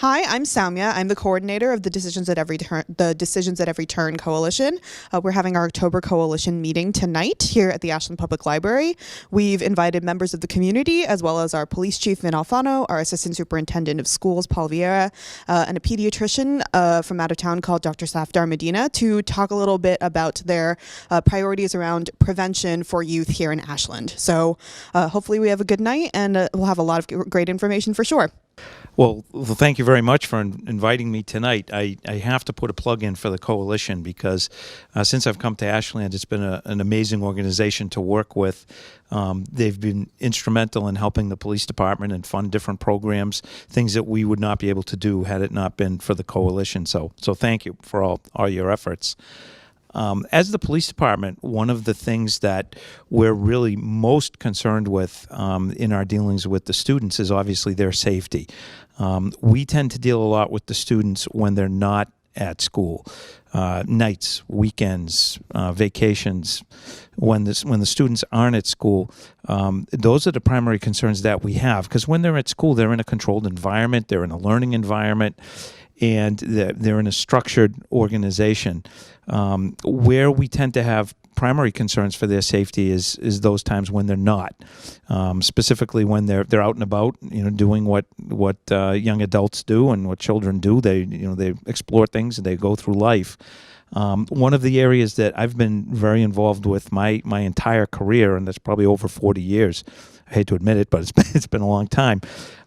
Hi, I'm Soumya. I'm the coordinator of the Decisions at Every Turn Coalition. We're having our October Coalition meeting tonight here at the Ashland Public Library. We've invited members of the community, as well as our police chief, Vin Alfano, our assistant superintendent of schools, Paul Vieira, and a pediatrician from out of town called Dr. Safdar Medina to talk a little bit about their priorities around prevention for youth here in Ashland. So hopefully we have a good night, and we'll have a lot of great information for sure. Well, thank you very much for inviting me tonight. I have to put a plug in for the coalition because since I've come to Ashland, it's been an amazing organization to work with. They've been instrumental in helping the police department and fund different programs, things that we would not be able to do had it not been for the coalition. So thank you for all your efforts. As the police department, one of the things that we're really most concerned with in our dealings with the students is obviously their safety. We tend to deal a lot with the students when they're not at school, nights, weekends, vacations. When the students aren't at school, those are the primary concerns that we have, because when they're at school, they're in a controlled environment, they're in a learning environment, and they're in a structured organization. Where we tend to have primary concerns for their safety is those times when they're not, specifically when they're out and about, doing what young adults do and what children do. They explore things and they go through life. One of the areas that I've been very involved with my entire career, and that's probably over 40 years. I hate to admit it, but it's been a long time.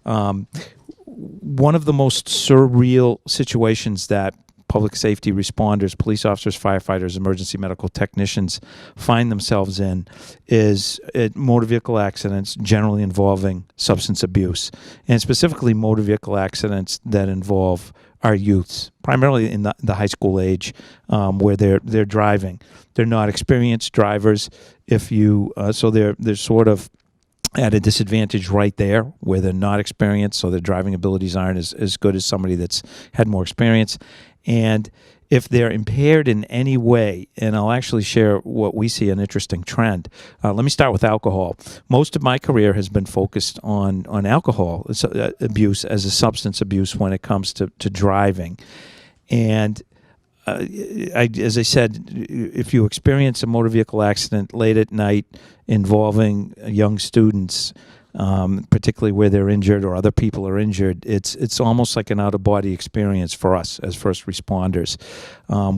One of the most surreal situations that public safety responders, police officers, firefighters, emergency medical technicians find themselves in is motor vehicle accidents generally involving substance abuse, and specifically motor vehicle accidents that involve our youths, primarily in the high school age, where they're driving. They're not experienced drivers. So they're sort of at a disadvantage right there where they're not experienced, so their driving abilities aren't as good as somebody that's had more experience. And if they're impaired in any way, and I'll actually share what we see an interesting trend. Let me start with alcohol. Most of my career has been focused on alcohol abuse as a substance abuse when it comes to driving. And as I said, if you experience a motor vehicle accident late at night involving young students, particularly where they're injured or other people are injured, it's almost like an out-of-body experience for us as first responders.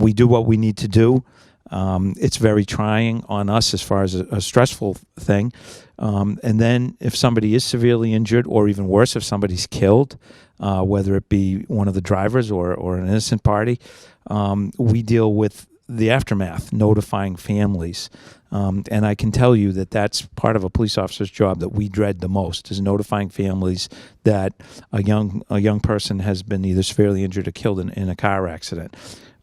We do what we need to do. It's very trying on us as far as a stressful thing. And then if somebody is severely injured, or even worse, if somebody's killed, whether it be one of the drivers or an innocent party, we deal with the aftermath, notifying families. And I can tell you that that's part of a police officer's job that we dread the most, is notifying families that a young person has been either severely injured or killed in a car accident.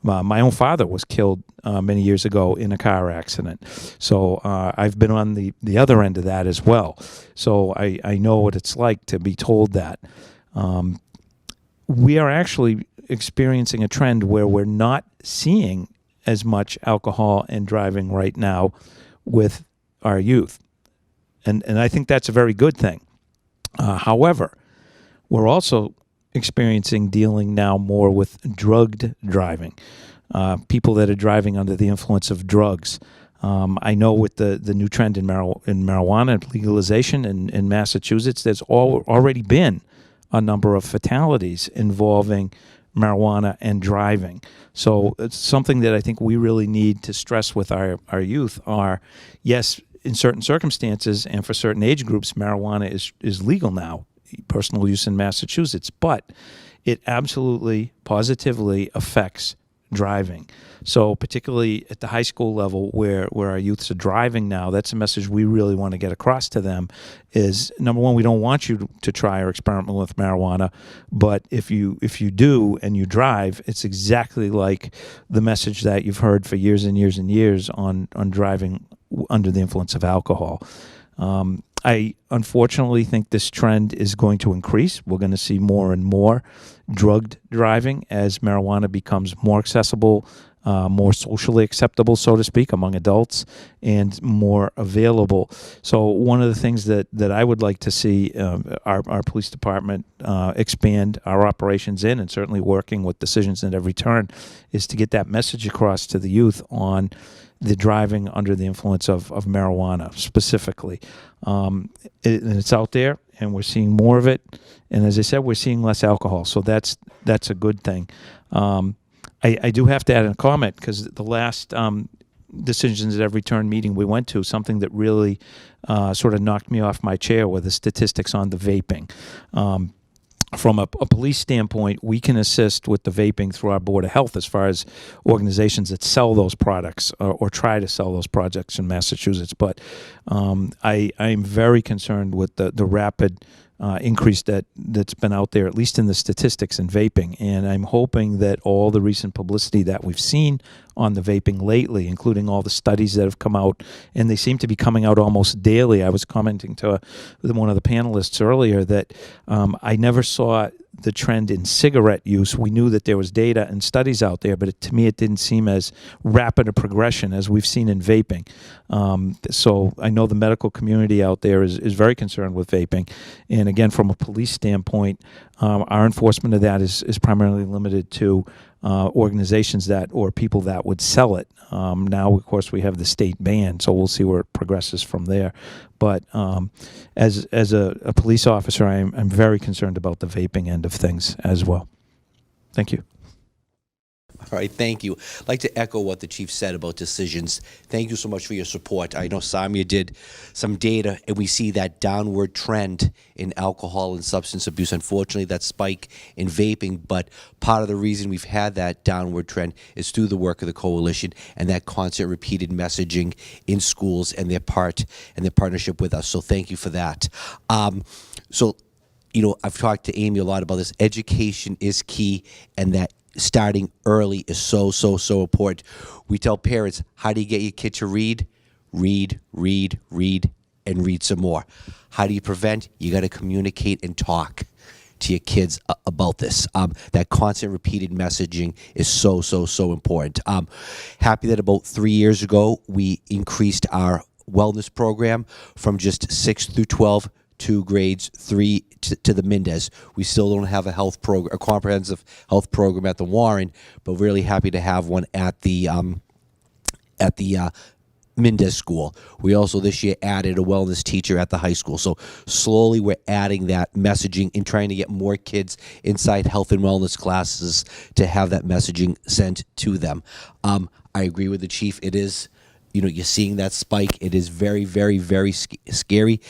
My own father was killed many years ago in a car accident. So I've been on the other end of that as well. So I know what it's like to be told that. We are actually experiencing a trend where we're not seeing as much alcohol and driving right now with our youth. And I think that's a very good thing. However, we're also dealing now more with drugged driving, people that are driving under the influence of drugs. I know with the new trend in marijuana legalization in Massachusetts, there's already been a number of fatalities involving marijuana and driving. So it's something that I think we really need to stress with our youth are, yes, in certain circumstances and for certain age groups, marijuana is legal now, personal use in Massachusetts, but it absolutely, positively affects driving. So particularly at the high school level where our youths are driving now, that's a message we really want to get across to them is, number one, we don't want you to try or experiment with marijuana, but if you do and you drive, it's exactly like the message that you've heard for years and years and years on driving under the influence of alcohol. I unfortunately think this trend is going to increase. We're going to see more and more drugged driving as marijuana becomes more accessible more socially acceptable, so to speak, among adults, and more available. So one of the things that I would like to see our police department expand our operations in, and certainly working with Decisions at Every Turn, is to get that message across to the youth on the driving under the influence of marijuana specifically. And it's out there, and we're seeing more of it. And as I said, we're seeing less alcohol, so that's a good thing. I do have to add a comment, because the last Decisions at Every Turn meeting we went to, something that really sort of knocked me off my chair were the statistics on the vaping. From a police standpoint, we can assist with the vaping through our Board of Health as far as organizations that sell those products or try to sell those projects in Massachusetts. But I'm very concerned with the rapid increase that's been out there, at least in the statistics in vaping. And I'm hoping that all the recent publicity that we've seen on the vaping lately, including all the studies that have come out, and they seem to be coming out almost daily. I was commenting to one of the panelists earlier that I never saw the trend in cigarette use. We knew that there was data and studies out there, but to me it didn't seem as rapid a progression as we've seen in vaping. So I know the medical community out there is very concerned with vaping. And again, from a police standpoint, our enforcement of that is primarily limited to organizations or people that would sell it. Now, of course, we have the state ban, so we'll see where it progresses from there. But as a police officer, I'm very concerned about the vaping end of things as well. Thank you. All right, thank you. I'd like to echo what the chief said about decisions. Thank you so much for your support. I know Samia did some data, and we see that downward trend in alcohol and substance abuse. Unfortunately, that spike in vaping, but part of the reason we've had that downward trend is through the work of the coalition and that constant repeated messaging in schools and their partnership with us. So thank you for that. So, you know, I've talked to Amy a lot about this. Education is key, and that starting early is so important. We tell parents, how do you get your kid to read? Read, and read some more. How do you prevent? You got to communicate and talk to your kids about this. That constant repeated messaging is so important. Happy that about 3 years ago, we increased our wellness program from just 6 through 12 to grades 3 to the Mendez. We still don't have a comprehensive health program at the Warren, but really happy to have one at the Mendez school. We also this year added a wellness teacher at the high school. So slowly we're adding that messaging and trying to get more kids inside health and wellness classes to have that messaging sent to them. I agree with the chief. It is, you know, you're seeing that spike. It is very scary.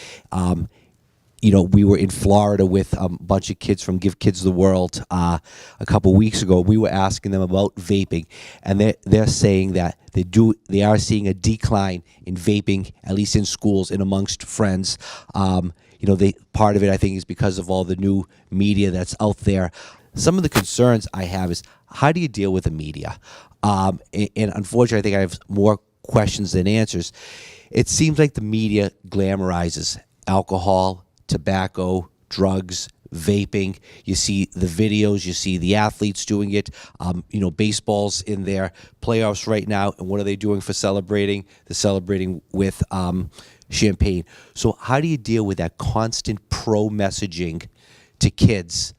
You know, we were in Florida with a bunch of kids from Give Kids the World a couple weeks ago. We were asking them about vaping, and they're saying that they are seeing a decline in vaping, at least in schools and amongst friends. You know, part of it I think is because of all the new media that's out there. Some of the concerns I have is, how do you deal with the media? And unfortunately, I think I have more questions than answers. It seems like the media glamorizes alcohol, tobacco, drugs, vaping. You see the videos, you see the athletes doing it. You know, baseball's in their playoffs right now, and what are they doing for celebrating? They're celebrating with champagne. So how do you deal with that constant pro-messaging to kids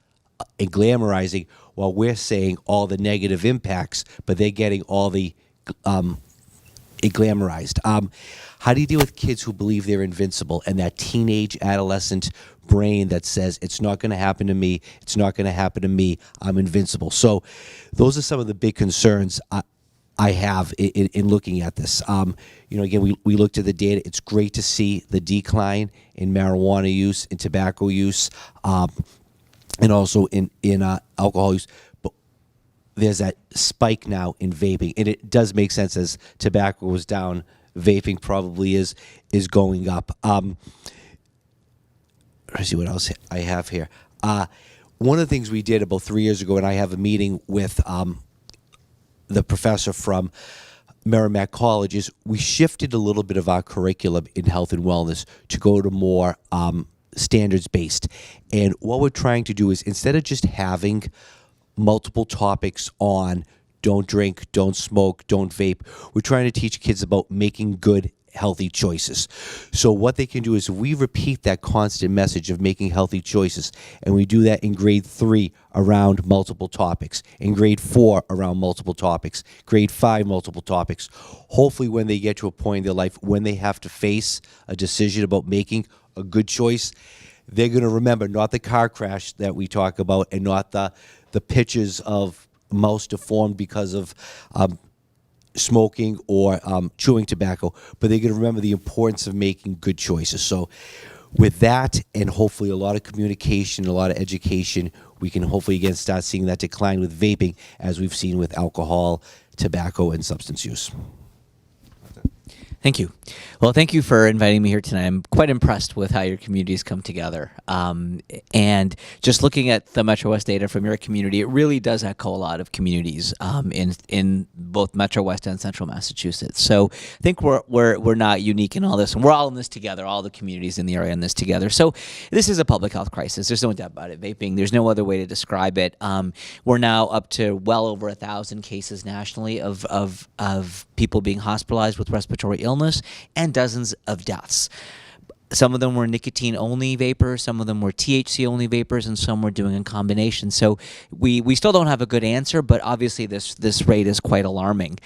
and glamorizing while we're saying all the negative impacts, but they're getting all the glamorized? How do you deal with kids who believe they're invincible and that teenage adolescent brain that says, it's not going to happen to me, it's not going to happen to me, I'm invincible? So those are some of the big concerns I have in looking at this. You know, again, we looked at the data. It's great to see the decline in marijuana use and tobacco use, and also in alcohol use. But there's that spike now in vaping, and it does make sense. As tobacco was down, vaping probably is going up. Let's see what else I have here. One of the things we did about 3 years ago, and I have a meeting with the professor from Merrimack College, is we shifted a little bit of our curriculum in health and wellness to go to more standards-based. And what we're trying to do is, instead of just having multiple topics on don't drink, don't smoke, don't vape. We're trying to teach kids about making good, healthy choices. So what they can do is we repeat that constant message of making healthy choices, and we do that in grade 3 around multiple topics, in grade 4 around multiple topics, grade 5 multiple topics. Hopefully when they get to a point in their life when they have to face a decision about making a good choice, they're going to remember not the car crash that we talk about, and not the pictures of mouse deformed because of smoking or chewing tobacco, but they're going to remember the importance of making good choices. So with that, and hopefully a lot of communication, a lot of education, we can hopefully again start seeing that decline with vaping as we've seen with alcohol, tobacco, and substance use. Thank you. Well, thank you for inviting me here tonight. I'm quite impressed with how your communities come together. And just looking at the Metro West data from your community, it really does echo a lot of communities in both Metro West and Central Massachusetts. So I think we're not unique in all this, and we're all in this together. All the communities in the area in this together. So this is a public health crisis. There's no doubt about it. Vaping. There's no other way to describe it. We're now up to well over 1,000 cases nationally of people being hospitalized with respiratory illness, and dozens of deaths. Some of them were nicotine-only vapors, some of them were THC-only vapors, and some were doing a combination. So we still don't have a good answer, but obviously this rate is quite alarming.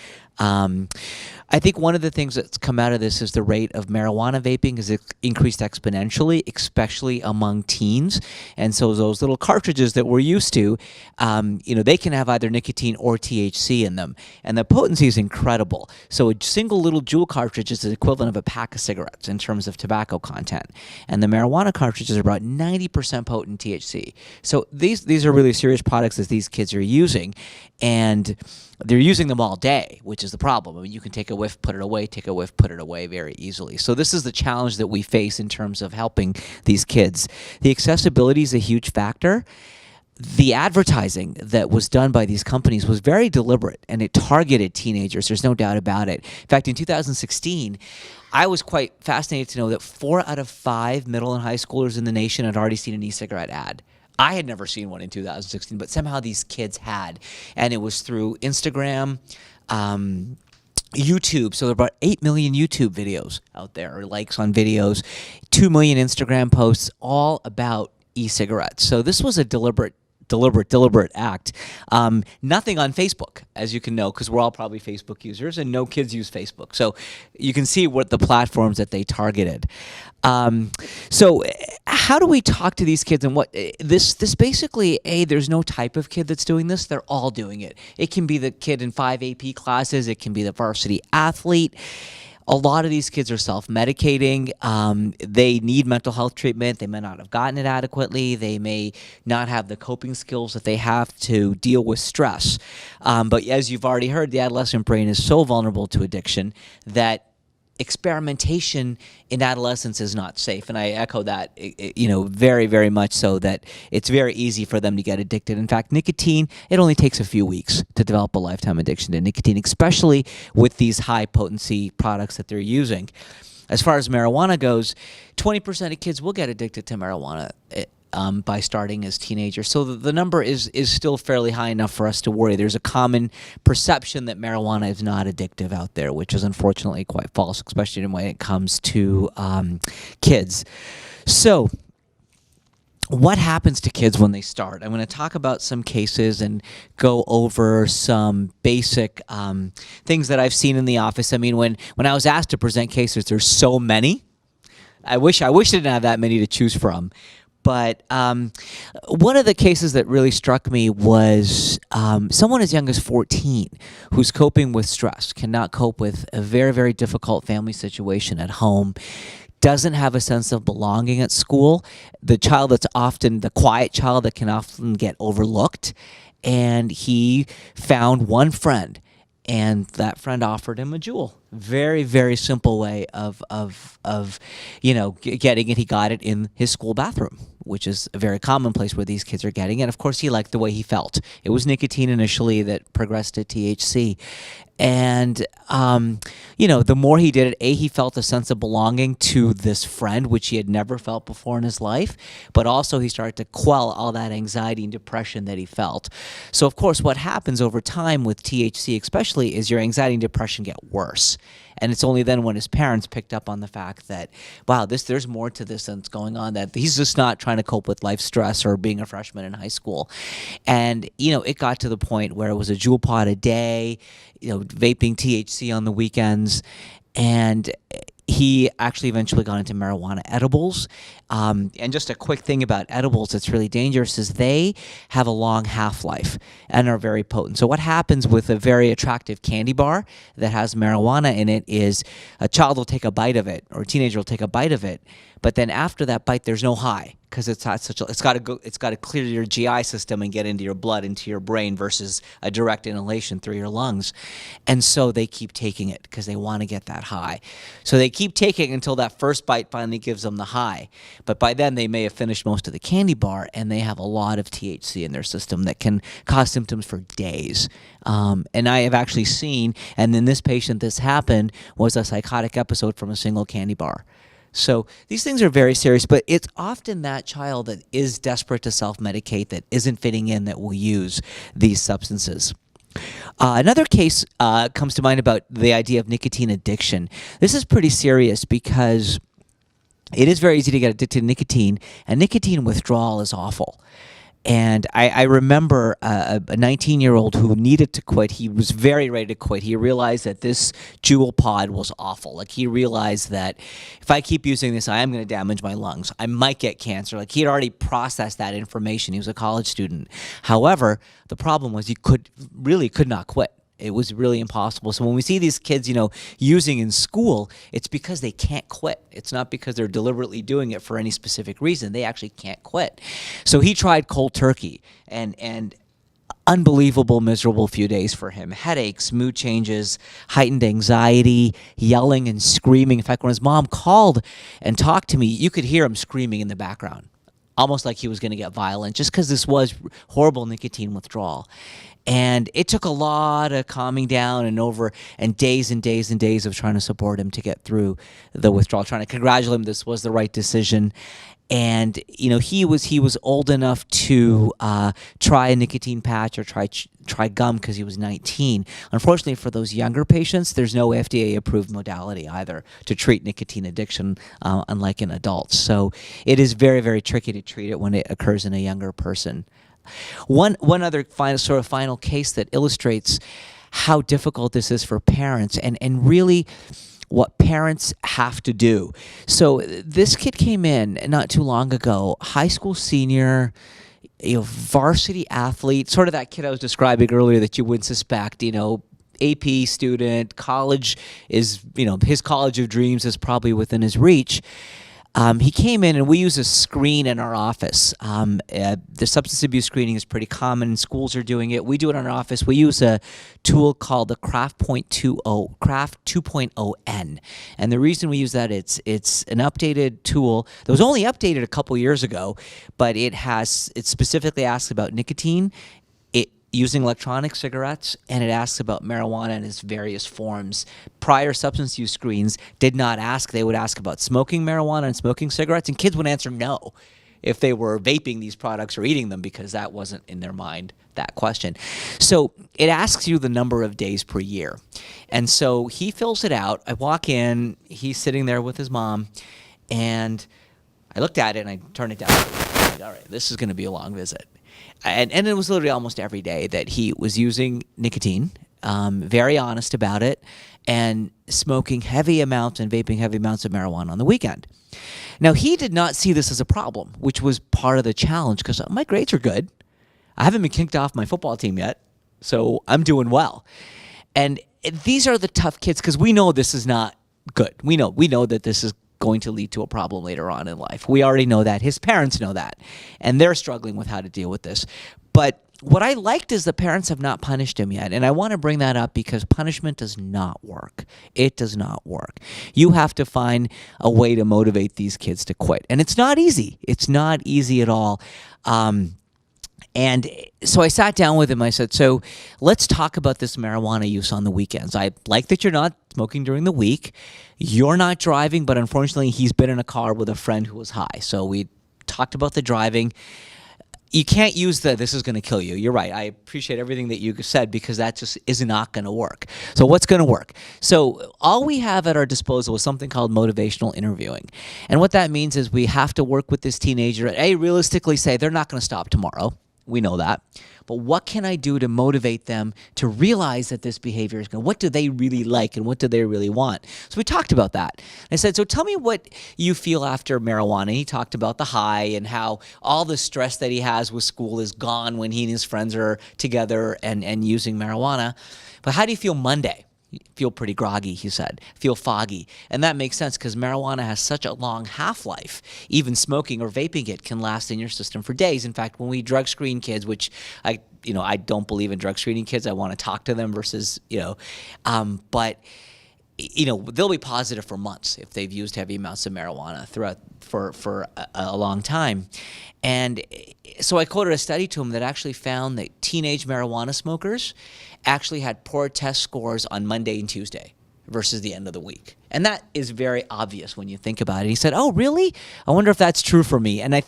I think one of the things that's come out of this is the rate of marijuana vaping has increased exponentially, especially among teens. And so those little cartridges that we're used to, they can have either nicotine or THC in them. And the potency is incredible. So a single little jewel cartridge is the equivalent of a pack of cigarettes in terms of tobacco content. And the marijuana cartridges are about 90% potent THC. So these are really serious products that these kids are using. And they're using them all day, which is the problem. I mean, you can take a whiff, put it away, take a whiff, put it away very easily. So this is the challenge that we face in terms of helping these kids. The accessibility is a huge factor. The advertising that was done by these companies was very deliberate, and it targeted teenagers. There's no doubt about it. In fact, in 2016, I was quite fascinated to know that 4 out of 5 middle and high schoolers in the nation had already seen an e-cigarette ad. I had never seen one in 2016, but somehow these kids had. And it was through Instagram, YouTube. So there are about 8 million YouTube videos out there, or likes on videos, 2 million Instagram posts, all about e-cigarettes. So this was a deliberate act. Nothing on Facebook, as you can know, because we're all probably Facebook users, and no kids use Facebook. So you can see what the platforms that they targeted. So how do we talk to these kids? And what this basically, there's no type of kid that's doing this. They're all doing it. It can be the kid in 5 AP classes. It can be the varsity athlete. A lot of these kids are self-medicating. They need mental health treatment. They may not have gotten it adequately. They may not have the coping skills that they have to deal with stress. But as you've already heard, the adolescent brain is so vulnerable to addiction that experimentation in adolescence is not safe. And I echo that, very, very much so, that it's very easy for them to get addicted. In fact, nicotine, it only takes a few weeks to develop a lifetime addiction to nicotine, especially with these high potency products that they're using. As far as marijuana goes, 20% of kids will get addicted to marijuana by starting as teenagers. So the number is still fairly high enough for us to worry. There's a common perception that marijuana is not addictive out there, which is unfortunately quite false, especially when it comes to kids. So what happens to kids when they start? I'm going to talk about some cases and go over some basic things that I've seen in the office. I mean, when I was asked to present cases, there's so many. I wish I didn't have that many to choose from. But one of the cases that really struck me was someone as young as 14 who's coping with stress, cannot cope with a very, very difficult family situation at home, doesn't have a sense of belonging at school, the child that's often the quiet child that can often get overlooked. And he found one friend, and that friend offered him a jewel. Very, very simple way of getting it. He got it in his school bathroom, which is a very common place where these kids are getting it. Of course, he liked the way he felt. It was nicotine initially that progressed to THC. And, the more he did it, he felt a sense of belonging to this friend, which he had never felt before in his life. But also he started to quell all that anxiety and depression that he felt. So, of course, what happens over time with THC especially is your anxiety and depression get worse. And it's only then when his parents picked up on the fact that, wow, there's more to this than's going on, that he's just not trying to cope with life stress or being a freshman in high school. And, it got to the point where it was a jewel pod a day, vaping THC on the weekends. And he actually eventually got into marijuana edibles. And just a quick thing about edibles that's really dangerous is they have a long half-life and are very potent. So what happens with a very attractive candy bar that has marijuana in it is a child will take a bite of it, or a teenager will take a bite of it, but then after that bite, there's no high, because it's got to clear your GI system and get into your blood, into your brain, versus a direct inhalation through your lungs. And so they keep taking it because they want to get that high. So they keep taking it until that first bite finally gives them the high. But by then they may have finished most of the candy bar, and they have a lot of THC in their system that can cause symptoms for days. And I have actually seen, and in this patient this happened, was a psychotic episode from a single candy bar. So these things are very serious, but it's often that child that is desperate to self-medicate, that isn't fitting in, that will use these substances. Another case comes to mind about the idea of nicotine addiction. This is pretty serious because it is very easy to get addicted to nicotine, and nicotine withdrawal is awful. And I remember a 19-year-old who needed to quit. He was very ready to quit. He realized that this jewel pod was awful. Like, he realized that if I keep using this, I am going to damage my lungs. I might get cancer. Like, he had already processed that information. He was a college student. However, the problem was he could not quit. It was really impossible. So when we see these kids, using in school, it's because they can't quit. It's not because they're deliberately doing it for any specific reason. They actually can't quit. So he tried cold turkey, and unbelievable, miserable few days for him. Headaches, mood changes, heightened anxiety, yelling and screaming. In fact, when his mom called and talked to me, you could hear him screaming in the background, almost like he was going to get violent, just because this was horrible nicotine withdrawal. And it took a lot of calming down and days and days and days of trying to support him to get through the withdrawal, trying to congratulate him this was the right decision. And he was old enough to try a nicotine patch or try gum because he was 19. Unfortunately, for those younger patients, there's no FDA-approved modality either to treat nicotine addiction, unlike in adults. So it is very, very tricky to treat it when it occurs in a younger person. One other final case that illustrates how difficult this is for parents, and really what parents have to do. So this kid came in not too long ago, high school senior, varsity athlete, sort of that kid I was describing earlier that you wouldn't suspect, AP student, college is, his college of dreams is probably within his reach. He came in, and we use a screen in our office. The substance abuse screening is pretty common. Schools are doing it. We do it in our office. We use a tool called the Craft 2.0N. And the reason we use that, it's an updated tool that was only updated a couple years ago, but it specifically asks about nicotine, using electronic cigarettes, and it asks about marijuana in its various forms. Prior substance use screens did not ask. They would ask about smoking marijuana and smoking cigarettes, and kids would answer no if they were vaping these products or eating them, because that wasn't in their mind, that question. So it asks you the number of days per year. And so he fills it out. I walk in, he's sitting there with his mom, and I looked at it and I turned it down. All right, this is going to be a long visit. And it was literally almost every day that he was using nicotine, very honest about it, and smoking heavy amounts and vaping heavy amounts of marijuana on the weekend. Now, he did not see this as a problem, which was part of the challenge, because my grades are good. I haven't been kicked off my football team yet, so I'm doing well. And these are the tough kids, because we know this is not good. We know that this is going to lead to a problem later on in life. We already know that. His parents know that, and they're struggling with how to deal with this. But what I liked is the parents have not punished him yet. And I want to bring that up because punishment does not work. It does not work. You have to find a way to motivate these kids to quit. And it's not easy. It's not easy at all. And so I sat down with him. I said, so let's talk about this marijuana use on the weekends. I like that you're not smoking during the week. You're not driving, but unfortunately he's been in a car with a friend who was high. So we talked about the driving. You can't use this is going to kill you. You're right. I appreciate everything that you said because that just is not going to work. So what's going to work? So all we have at our disposal is something called motivational interviewing. And what that means is we have to work with this teenager and realistically say they're not going to stop tomorrow. We know that. But what can I do to motivate them to realize that this behavior is going to, what do they really like and what do they really want? So we talked about that. I said, so tell me what you feel after marijuana. He talked about the high and how all the stress that he has with school is gone when he and his friends are together and using marijuana. But how do you feel Monday? Feel pretty groggy, he said. Feel foggy. And that makes sense because marijuana has such a long half-life. Even smoking or vaping it can last in your system for days. In fact, when we drug screen kids, which I don't believe in drug screening kids. I want to talk to them versus, but they'll be positive for months if they've used heavy amounts of marijuana throughout for a long time. And so I quoted a study to him that actually found that teenage marijuana smokers actually had poor test scores on Monday and Tuesday versus the end of the week. And that is very obvious when you think about it. He said, oh, really? I wonder if that's true for me. And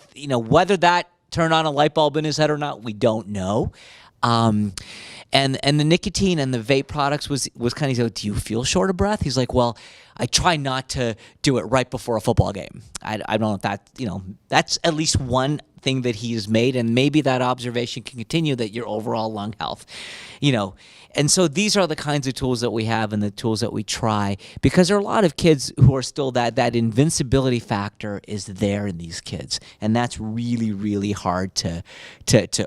whether that turned on a light bulb in his head or not, we don't know. And the nicotine and the vape products was kind of, do you feel short of breath? He's like, well, I try not to do it right before a football game. I don't know if that, that's at least one thing that he has made, and maybe that observation can continue that your overall lung health, And so these are the kinds of tools that we have and the tools that we try, because there are a lot of kids who are still that invincibility factor is there in these kids, and that's really, really hard to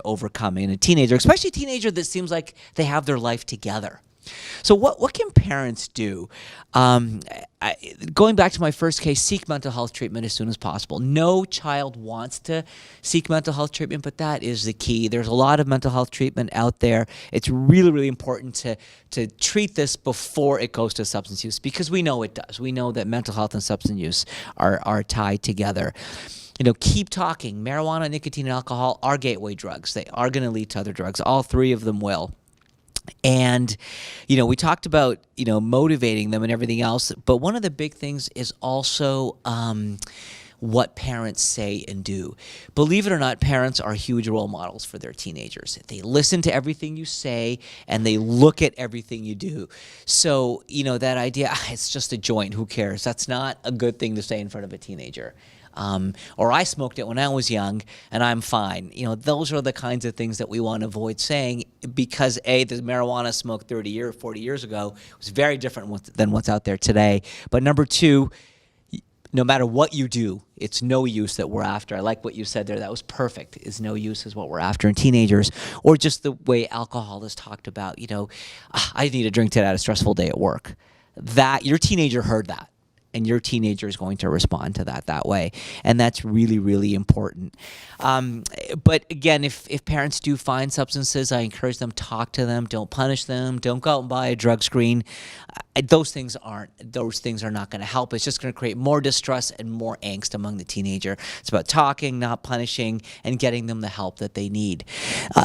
overcome in a teenager, especially a teenager that seems like they have their life together. So what can parents do? Going back to my first case, seek mental health treatment as soon as possible. No child wants to seek mental health treatment, but that is the key. There's a lot of mental health treatment out there. It's really, really important to treat this before it goes to substance use, because we know it does. We know that mental health and substance use are tied together. Keep talking. Marijuana, nicotine, and alcohol are gateway drugs. They are going to lead to other drugs. All three of them will. And, we talked about, motivating them and everything else. But one of the big things is also what parents say and do. Believe it or not, parents are huge role models for their teenagers. They listen to everything you say and they look at everything you do. So, that idea, it's just a joint, who cares? That's not a good thing to say in front of a teenager. Or I smoked it when I was young and I'm fine. Those are the kinds of things that we want to avoid saying, because the marijuana smoked 30 or 40 years ago was very different than what's out there today. But number two, no matter what you do, it's no use that we're after. I like what you said there. That was perfect. Is no use is what we're after in teenagers, or just the way alcohol is talked about. I need a drink today. I had a stressful day at work. That your teenager heard that. And your teenager is going to respond to that way. And that's really, really important. But again, if parents do find substances, I encourage them, talk to them. Don't punish them. Don't go out and buy a drug screen. Those things are not going to help. It's just going to create more distress and more angst among the teenager. It's about talking, not punishing, and getting them the help that they need.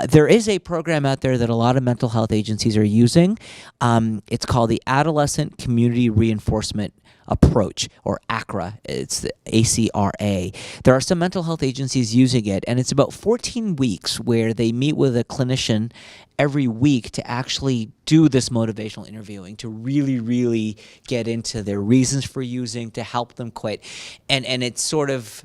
There is a program out there that a lot of mental health agencies are using. It's called the Adolescent Community Reinforcement Approach, or ACRA. It's the ACRA. There are some mental health agencies using it, and it's about 14 weeks where they meet with a clinician every week to actually do this motivational interviewing, to really, really get into their reasons for using, to help them quit. And it's sort of,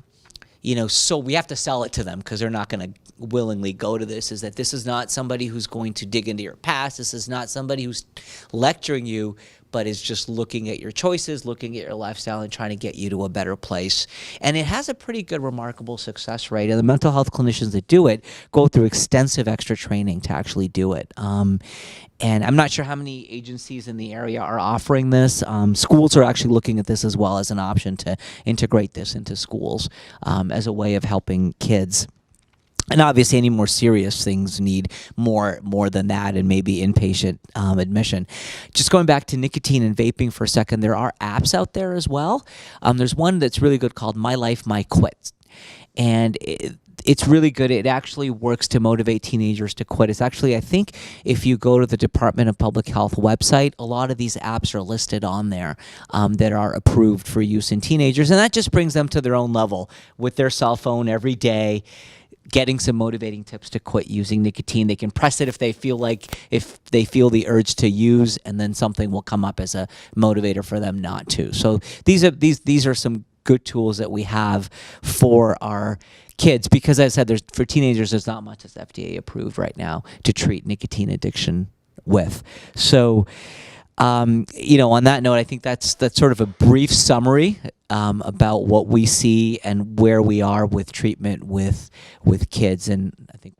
so we have to sell it to them because they're not going to willingly go to this, is that this is not somebody who's going to dig into your past. This is not somebody who's lecturing you, but is just looking at your choices, looking at your lifestyle, and trying to get you to a better place. And it has a pretty good, remarkable success rate. And the mental health clinicians that do it go through extensive extra training to actually do it. And I'm not sure how many agencies in the area are offering this. Schools are actually looking at this as well as an option to integrate this into schools as a way of helping kids. And obviously, any more serious things need more than that, and maybe inpatient admission. Just going back to nicotine and vaping for a second, there are apps out there as well. There's one that's really good called My Life, My Quit, and it's really good. It actually works to motivate teenagers to quit. It's actually, I think, if you go to the Department of Public Health website, a lot of these apps are listed on there that are approved for use in teenagers, and that just brings them to their own level with their cell phone every day, getting some motivating tips to quit using nicotine. They can press it if they feel the urge to use, and then something will come up as a motivator for them not to. So these are some good tools that we have for our kids, because as I said, for teenagers, there's not much that's FDA approved right now to treat nicotine addiction with. So, on that note, I think that's sort of a brief summary about what we see and where we are with treatment with kids, and I think